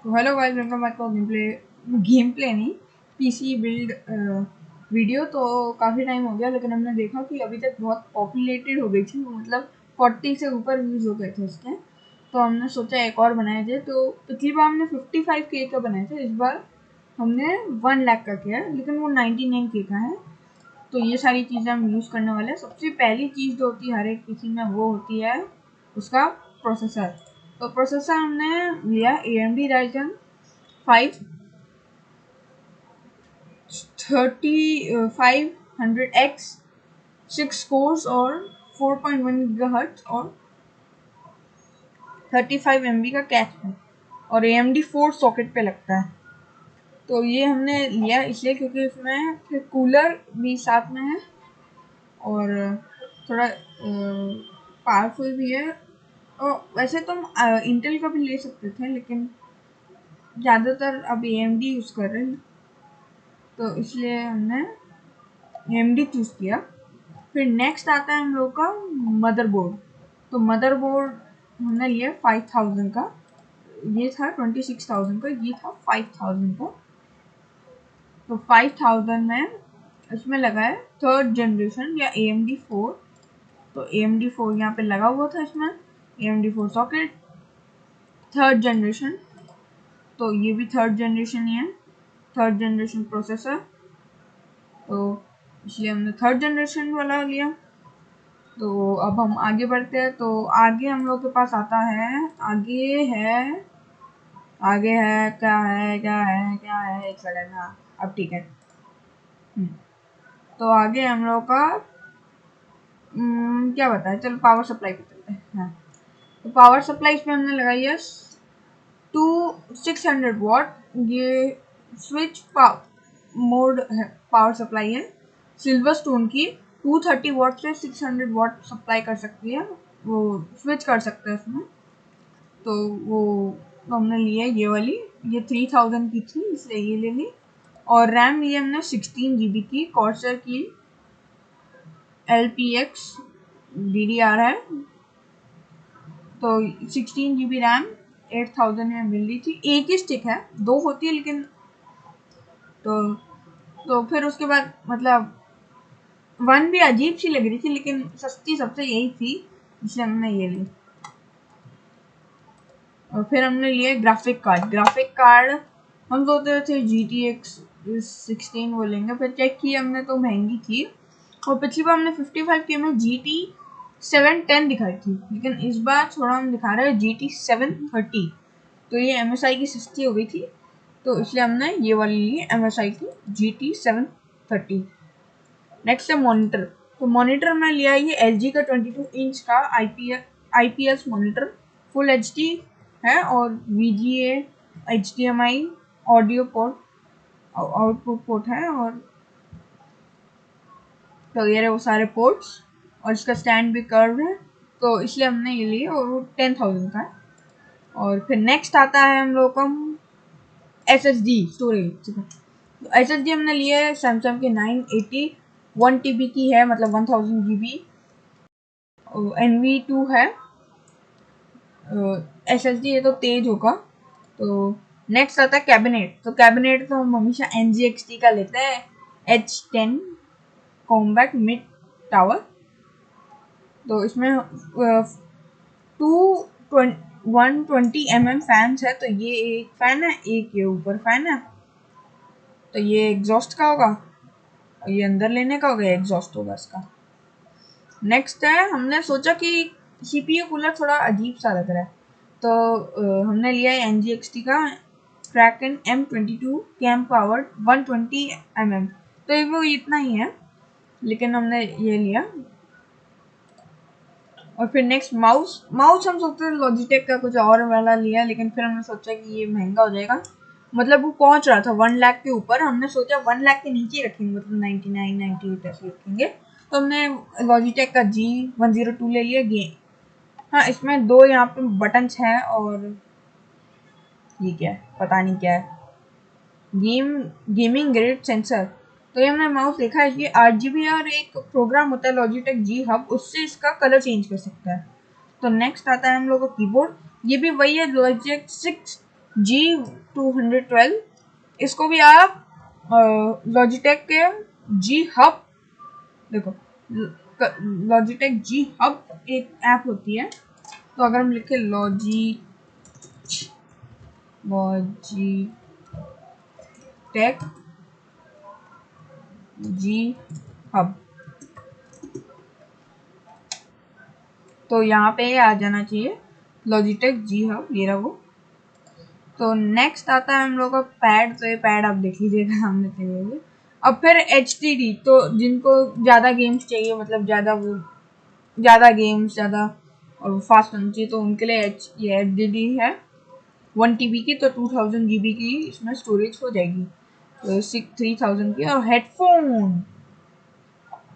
तो hello guys, welcome back to gameplay नहीं, PC build video. तो काफ़ी टाइम हो गया, लेकिन हमने देखा कि अभी तक बहुत पॉपुलेटेड हो गई थी, मतलब 40 से ऊपर व्यूज़ हो गए थे उसके। तो हमने सोचा एक और बनाए थे। तो पिछली बार हमने 55K का बनाया था, इस बार हमने 1 लाख का किया है, लेकिन वो 99K का है। तो ये सारी चीज़ें हम यूज़ करने वाले हैं। सबसे पहली चीज़ जो होती है हर एक पीसी में, वो होती है उसका प्रोसेसर। तो प्रोसेसर हमने लिया AMD Ryzen 5 3500X 6 कोर्स और 4.1 GHz और 35 MB का कैश है, और AMD 4 सॉकेट पे लगता है। तो ये हमने लिया इसलिए क्योंकि इसमें फिर कूलर भी साथ में है और थोड़ा पावरफुल भी है। और वैसे तो हम इंटेल का भी ले सकते थे, लेकिन ज़्यादातर अब AMD यूज़ कर रहे हैं, तो इसलिए हमने AMD चूज़ किया। फिर नेक्स्ट आता है हम लोग का मदरबोर्ड। तो मदरबोर्ड हमने लिया 5000 का, ये था 26,000 का, ये था 5000 का। तो 5000 में इसमें लगा है 3rd जनरेशन या AMD 4। तो AMD 4 यहाँ पे लगा हुआ था इसमें, AMD 4 सॉकेट 3rd जनरेशन। तो ये भी 3rd जनरेशन ही है, 3rd जनरेशन प्रोसेसर। तो इसलिए हमने 3rd जनरेशन वाला लिया। तो अब हम आगे बढ़ते हैं। तो आगे हम लोग के पास आता है, आगे है एक सेकंड। हाँ, अब ठीक है। तो आगे हम लोग का क्या बताए, चलो पावर सप्लाई पे चलते हैं। हाँ, तो पावर सप्लाई इसमें हमने लगाई है 600 वाट। ये स्विच मोड है, पावर सप्लाई है सिल्वर स्टोन की। 230 वाट से 600 वाट सप्लाई कर सकती है, वो स्विच कर सकते हैं उसमें। तो वो तो हमने लिया ये वाली, ये 3000 की थी इसलिए ये ले ली। और रैम ली हमने 16 GB की, कॉर्सर की LPX DDR है। तो 16 GB रैम 8000 में मिल रही थी। एक ही स्टिक है, दो होती है लेकिन। तो फिर उसके बाद मतलब वन भी अजीब सी लग रही थी, लेकिन सस्ती सबसे यही थी, इसलिए हमने ये ली। और फिर हमने लिया ग्राफिक कार्ड हम सोचते थे GTX 16 वो लेंगे, फिर चेक किया हमने तो महंगी थी। और पिछली बार हमने 55K में GT 710 दिखाई थी, लेकिन इस बार थोड़ा हम दिखा रहे हैं GT 730। तो ये MSI की सस्ती हो गई थी, तो इसलिए हमने ये वाली ली MSI की GT 730। नेक्स्ट है मॉनिटर। तो मॉनिटर में लिया ये LG का 22 इंच का IPS मॉनिटर, फुल HD है और VGA HDMI audio port output port है। और तो ये रहे वो सारे पोर्ट्स, और इसका स्टैंड भी कर्व है, तो इसलिए हमने ये लिया और वो 10,000 का है। और फिर नेक्स्ट आता है हम लोग का SSD स्टोरेज। तो SSD हमने लिया है सैमसंग के 980 1 TB की है, मतलब 1000 GB। NV2 है SSD है, तो तेज होगा। तो नेक्स्ट आता है कैबिनेट। तो कैबिनेट तो हम हमेशा NGXT का लेते हैं, H10 कॉम्बैट मिड टावर। तो इसमें 120 mm फैंस है। तो ये एक फैन है, एक ये ऊपर फैन है। तो ये एग्जॉस्ट का होगा और ये अंदर लेने का होगा, एग्जॉस्ट होगा इसका। नेक्स्ट है, हमने सोचा कि CPU कूलर थोड़ा अजीब सा लग रहा है, तो हमने लिया है NGXT का Kraken M22 cam powered 120 mm। तो वो इतना ही है, लेकिन हमने ये लिया। और फिर नेक्स्ट माउस हम सोचते थे लॉजिटेक का कुछ और वाला लिया, लेकिन फिर हमने सोचा कि ये महंगा हो जाएगा, मतलब वो पहुंच रहा था 1 लाख के ऊपर। हमने सोचा 1 लाख के नीचे रखेंगे, मतलब 99 98 ऐसे रखेंगे। तो हमने लॉजिटेक का G102 ले लिया। हाँ, इसमें दो यहाँ पे बटन्स हैं, और ये क्या है पता नहीं क्या है, गेमिंग ग्रेड सेंसर। तो ये हमने माउस देखा है, ये 8 GB और एक प्रोग्राम होता है लॉजिटेक G हब, उससे इसका कलर चेंज कर सकता है। तो नेक्स्ट आता है हम लोग का कीबोर्ड। ये भी वही है लॉजिटेक G212, इसको भी आप लॉजिटेक के जी हब, देखो लॉजिटेक जी हब एक ऐप होती है, तो अगर हम लिखे लॉजिटेक जी हब, तो यहाँ पे आ जाना चाहिए लॉजिटेक जी हब, ये रहा वो। तो नेक्स्ट आता है हम लोग का पैड, तो ये पैड आप देख लीजिएगा सामने से। अब फिर HDD, तो जिनको ज़्यादा गेम्स चाहिए, मतलब ज़्यादा गेम्स ज़्यादा और फास्ट होना चाहिए, तो उनके लिए ये HDD है 1 TB की, तो 2000 GB की इसमें स्टोरेज हो जाएगी, तो 3000 की। और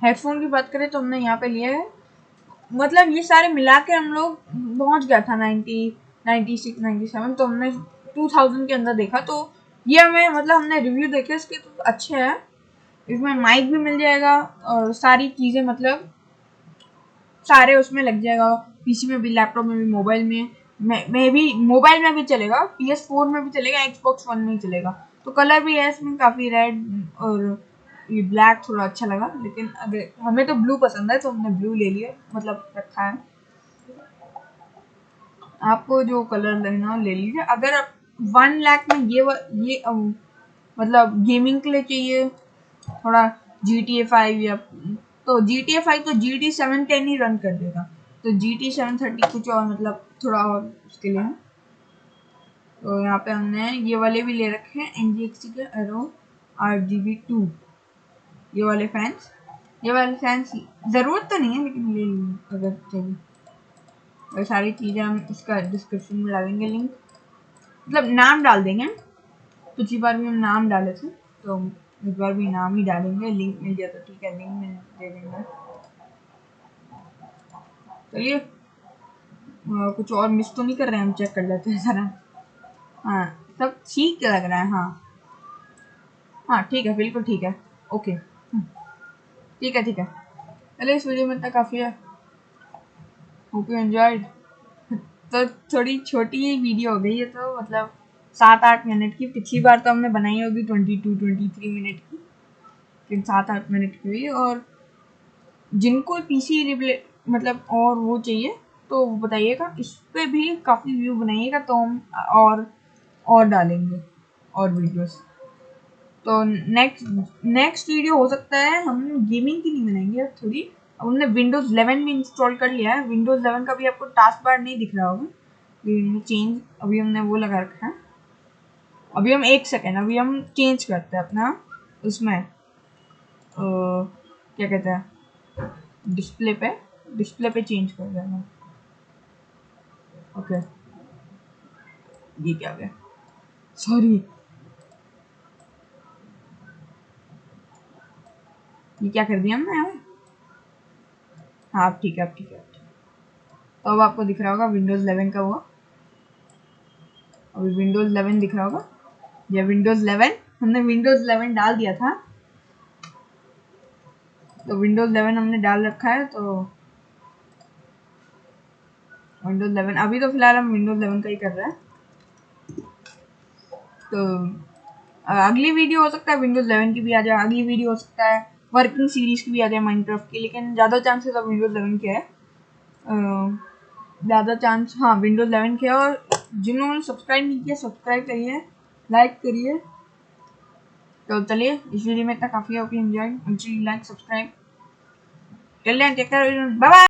हेडफोन की बात करें तो हमने यहाँ पे लिया है, मतलब ये सारे मिला के हम लोग पहुंच गया था 96 97, तो हमने 2000 के अंदर देखा, तो ये हमें मतलब हमने रिव्यू देखे इसके, तो अच्छे हैं। इसमें माइक भी मिल जाएगा और सारी चीज़ें, मतलब सारे उसमें लग जाएगा, पीसी में भी, लैपटॉप में भी, मोबाइल में भी, मोबाइल में भी चलेगा, PS4 में भी चलेगा, Xbox One में भी चलेगा। तो कलर भी है इसमें काफ़ी रेड और ये ब्लैक थोड़ा अच्छा लगा, लेकिन अगर हमें तो ब्लू पसंद है तो हमने ब्लू ले लिया, मतलब रखा है। आपको जो कलर लेना हो ले लीजिए। अगर आप 1 लाख में ये मतलब गेमिंग के लिए चाहिए थोड़ा GTA 5 या, तो GTA 5 तो GT 710 ही रन कर देगा, तो GT 730 कुछ और मतलब थोड़ा और उसके लिए है। तो यहाँ पे हमने ये वाले भी ले रखे हैं NGXT के एरो RGB2, ये वाले फैंस ज़रूरत तो नहीं है, लेकिन ले लीजिए अगर चाहिए। और सारी चीज़ें हम इसका डिस्क्रिप्शन में डालेंगे लिंक, मतलब नाम डाल देंगे। पिछली बार भी हम नाम डाले थे, तो इस बार भी नाम ही डालेंगे, लिंक मिल गया तो ठीक है, लिंक मिल दे देंगे। चलिए कुछ और मिस तो नहीं कर रहे हैं, हम चेक कर लेते हैं ज़रा। हाँ सब ठीक लग रहा है, हाँ ठीक है, बिल्कुल ठीक है, ओके ठीक है। चलिए इस वीडियो में इतना काफ़ी है, होप यू एंजॉयड। तो थोड़ी छोटी वीडियो हो गई है, तो मतलब 7-8 मिनट की। पिछली बार तो हमने बनाई होगी 22-23 मिनट की, लेकिन 7-8 मिनट की हुई। और जिनको पीसी मतलब और वो चाहिए तो वो बताइएगा, इस पे भी काफ़ी व्यू बनाइएगा, तो हम और डालेंगे और वीडियोस। तो नेक्स्ट वीडियो हो सकता है हम गेमिंग की नहीं बनाएंगे, अब थोड़ी, अब हमने विंडोज़ 11 भी इंस्टॉल कर लिया है। विंडोज़ 11 का भी आपको टास्क बार नहीं दिख रहा होगा, चेंज अभी हमने वो लगा रखा है। अभी हम 1 सेकेंड, अभी हम चेंज करते हैं अपना उसमें क्या कहते हैं, डिस्प्ले पे चेंज कर देना। ओके ये क्या गया, सॉरी, ये क्या कर दिया हमने यहाँ। हाँ अब ठीक है, तो अब आपको दिख रहा होगा विंडोज़ 11 का हुआ, अभी विंडोज़ 11 दिख रहा होगा। ये विंडोज़ 11, हमने विंडोज़ 11 डाल दिया था, तो विंडोज़ 11 हमने डाल रखा है, तो विंडोज़ 11 अभी तो फिलहाल हम विंडोज़ 11 का ही कर रहे हैं। तो अगली वीडियो हो सकता है विंडोज़ 11 की भी आ जाए, अगली वीडियो हो सकता है वर्किंग सीरीज की भी आ जाए माइनक्राफ्ट की, लेकिन ज़्यादा चांसेस अब विंडोज़ 11 के है, ज़्यादा चांस, हाँ विंडोज़ 11 के। और जिन्होंने सब्सक्राइब नहीं किया सब्सक्राइब करिए, लाइक करिए। तो चलिए इस वीडियो में इतना काफ़ी है, okay enjoy, like subscribe, till then take care, bye bye.